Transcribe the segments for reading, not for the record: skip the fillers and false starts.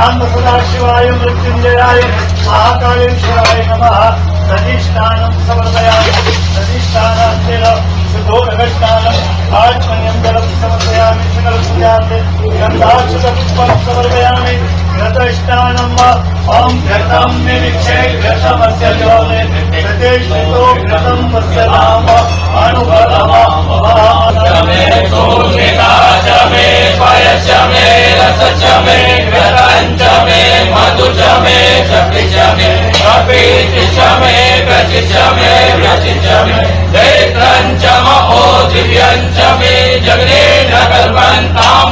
शांत सदाशिवाय मृत्युंजयाय महाकालेश्वराय नमः। तदिष्टानं समर्पयामि। तदिष्टानास्तेन सुधोदकष्टानं आत्मन्यं समर्पयामि। सकलपूजार्थे गन्धाक्षतपुष्पं समर्पयामि। घृतष्टानं ॐ घृतं निरीक्षे घृतमस्य जोले घृतेष्ठितो घृतं तस्य नाम मे सोमिता च मे पयश्च मे रस च मे घृतं च मे मधु च मे शक्ति च मे कपीति च मे गति च मे व्रति च मे नेत्रं च महो दिव्यं च मे जगने नगर्वन्तां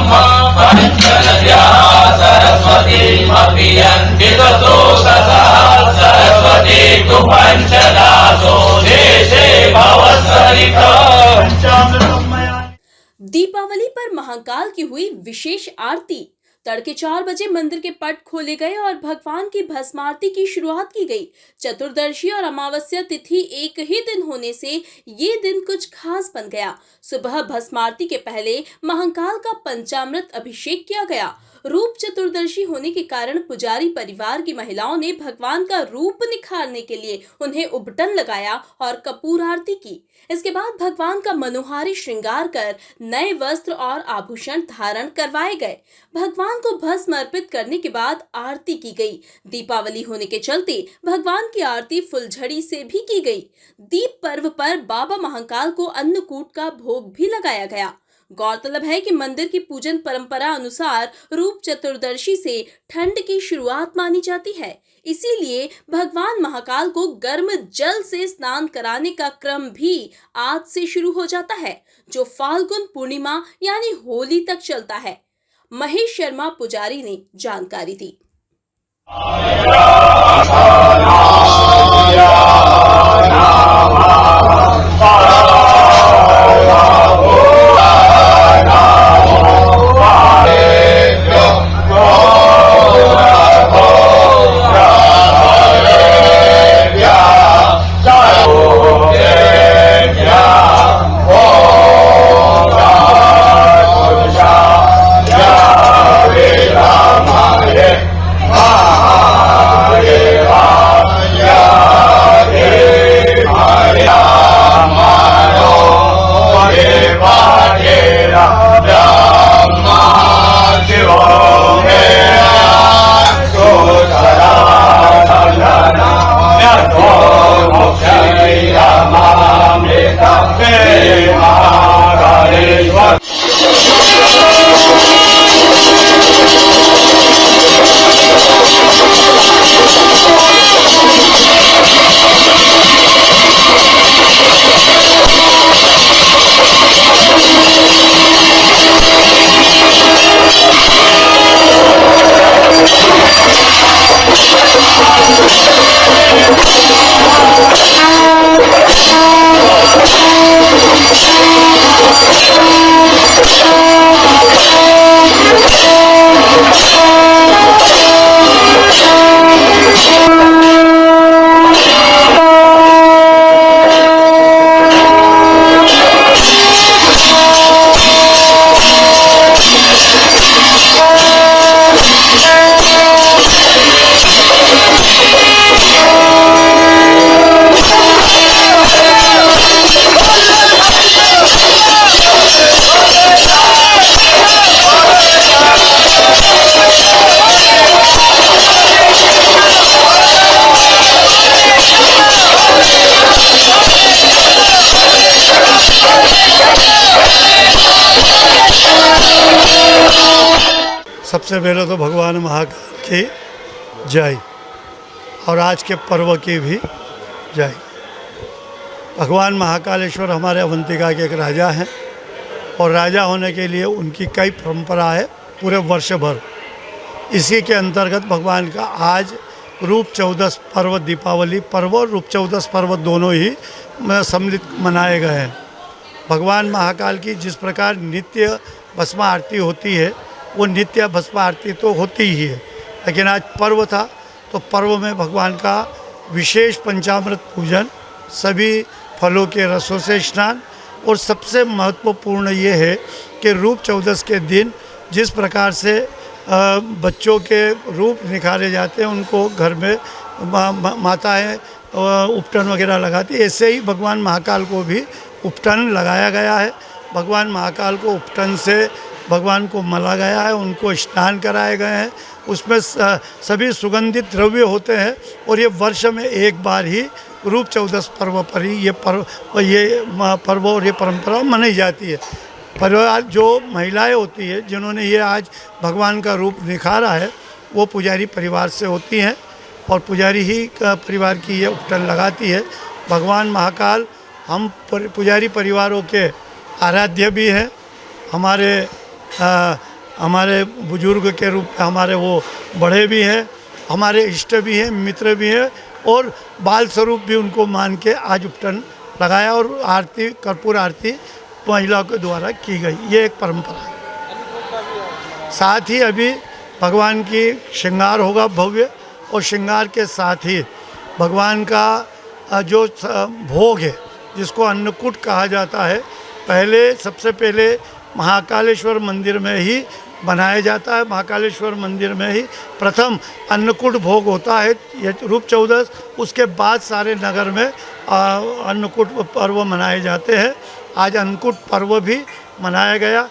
पंचनद्याः सरस्वती मपियन्ति ततो सरस्वती तु पंचदासो देशे भवसरिता। दीपावली पर महाकाल की हुई विशेष आरती। तड़के 4 बजे मंदिर के पट खोले गए और भगवान की भस्म आरती की शुरुआत की गई। चतुर्दशी और अमावस्या तिथि एक ही दिन होने से ये दिन कुछ खास बन गया। सुबह भस्म आरती के पहले महाकाल का पंचामृत अभिषेक किया गया। रूप चतुर्दशी होने के कारण पुजारी परिवार की महिलाओं ने भगवान का रूप निखारने के लिए उन्हें उबटन लगाया और कपूर आरती की। इसके बाद भगवान का मनोहारी श्रृंगार कर नए वस्त्र और आभूषण धारण करवाए गए। भगवान को भस्म अर्पित करने के बाद आरती की गई। दीपावली होने के चलते भगवान की आरती फुलझड़ी से भी की गई। दीप पर्व पर बाबा महाकाल को अन्नकूट का भोग भी लगाया गया। गौरतलब है कि मंदिर की पूजन परंपरा अनुसार रूप चतुर्दशी से ठंड की शुरुआत मानी जाती है। इसीलिए भगवान महाकाल को गर्म जल से स्नान कराने का क्रम भी आज से शुरू हो जाता है, जो फाल्गुन पूर्णिमा यानी होली तक चलता है। महेश शर्मा पुजारी ने जानकारी दी। सबसे पहले तो भगवान महाकाल की जय और आज के पर्व की भी जय। भगवान महाकालेश्वर हमारे अवंतिका के एक राजा हैं और राजा होने के लिए उनकी कई परंपरा है पूरे वर्ष भर। इसी के अंतर्गत भगवान का आज रूप चौदस पर्व, दीपावली पर्व और रूप चौदस पर्व दोनों ही सम्मिलित मनाए गए हैं। भगवान महाकाल की जिस प्रकार नित्य भस्म आरती होती है वो नित्य भस्म आरती तो होती ही है, लेकिन आज पर्व था तो पर्व में भगवान का विशेष पंचामृत पूजन, सभी फलों के रसों से स्नान और सबसे महत्वपूर्ण ये है कि रूप चौदस के दिन जिस प्रकार से बच्चों के रूप निखारे जाते हैं, उनको घर में माताएं उपटन वगैरह लगाती है। ऐसे ही भगवान महाकाल को भी उपटन लगाया गया है। भगवान महाकाल को उपटन से भगवान को मला गया है, उनको स्नान कराए गए हैं। उसमें सभी सुगंधित द्रव्य होते हैं और ये वर्ष में एक बार ही रूप चौदस पर्व पर ही ये पर्व और ये परंपरा मनाई जाती है। परिवार जो महिलाएं होती है जिन्होंने ये आज भगवान का रूप निखारा है, वो पुजारी परिवार से होती हैं और पुजारी ही परिवार की ये उपटन लगाती है। भगवान महाकाल हम पुजारी परिवारों के आराध्य भी हैं। हमारे बुजुर्ग के रूप में हमारे वो बड़े भी हैं, हमारे इष्ट भी हैं, मित्र भी हैं और बाल स्वरूप भी उनको मान के आज उपटन लगाया और आरती, कर्पूर आरती महिलाओं के द्वारा की गई। ये एक परंपरा है। साथ ही अभी भगवान की श्रृंगार होगा भव्य, और श्रृंगार के साथ ही भगवान का जो भोग है जिसको अन्नकूट कहा जाता है, सबसे पहले महाकालेश्वर मंदिर में ही बनाया जाता है। महाकालेश्वर मंदिर में ही प्रथम अन्नकूट भोग होता है, ये रूप चौदस। उसके बाद सारे नगर में अन्नकूट पर्व मनाए जाते हैं। आज अन्नकूट पर्व भी मनाया गया।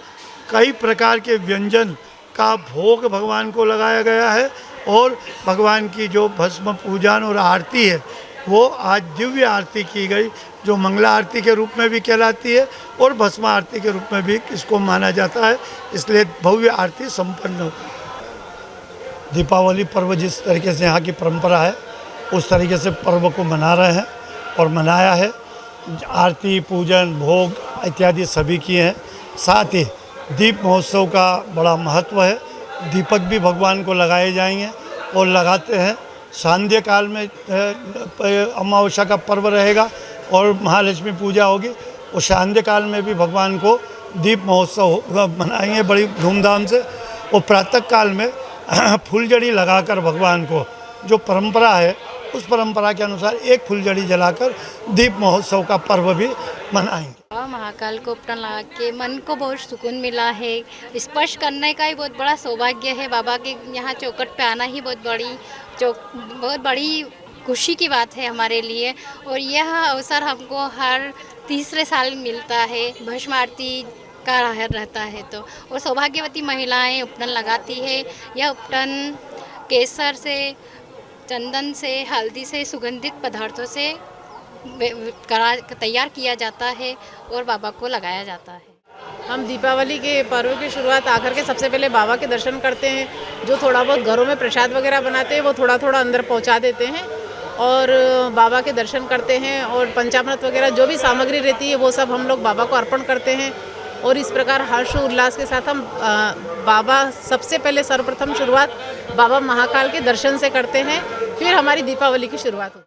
कई प्रकार के व्यंजन का भोग भगवान को लगाया गया है और भगवान की जो भस्म पूजन और आरती है वो आज दिव्य आरती की गई, जो मंगला आरती के रूप में भी कहलाती है और भस्म आरती के रूप में भी इसको माना जाता है। इसलिए भव्य आरती संपन्न होती है। दीपावली पर्व जिस तरीके से यहाँ की परंपरा है उस तरीके से पर्व को मना रहे हैं और मनाया है। आरती, पूजन, भोग इत्यादि सभी किए हैं। साथ ही दीप महोत्सव का बड़ा महत्व है। दीपक भी भगवान को लगाए जाएंगे और लगाते हैं। सांध्य काल में अमावस्या का पर्व रहेगा और महालक्ष्मी पूजा होगी, और सांध्य काल में भी भगवान को दीप महोत्सव मनाएंगे बड़ी धूमधाम से। और प्रातः काल में फुलझड़ी लगाकर भगवान को, जो परंपरा है उस परंपरा के अनुसार एक फुलझड़ी जलाकर दीप महोत्सव का पर्व भी मनाएंगे। महाकाल को उपटन लगा के मन को बहुत सुकून मिला है। स्पर्श करने का ही बहुत बड़ा सौभाग्य है। बाबा के यहाँ चौखट पे आना ही बहुत बड़ी खुशी की बात है हमारे लिए। और यह अवसर हमको हर तीसरे साल मिलता है। भस्म आरती का रहता है तो, और सौभाग्यवती महिलाएं उपटन लगाती है। यह उपटन केसर से, चंदन से, हल्दी से, सुगंधित पदार्थों से तैयार किया जाता है और बाबा को लगाया जाता है। हम दीपावली के पर्व की शुरुआत आकर के सबसे पहले बाबा के दर्शन करते हैं। जो थोड़ा बहुत घरों में प्रसाद वगैरह बनाते हैं वो थोड़ा थोड़ा अंदर पहुंचा देते हैं और बाबा के दर्शन करते हैं। और पंचामृत वगैरह जो भी सामग्री रहती है वो सब हम लोग बाबा को अर्पण करते हैं। और इस प्रकार हर्ष उल्लास के साथ हम बाबा सबसे पहले सर्वप्रथम शुरुआत बाबा महाकाल के दर्शन से करते हैं, फिर हमारी दीपावली की शुरुआत होती है।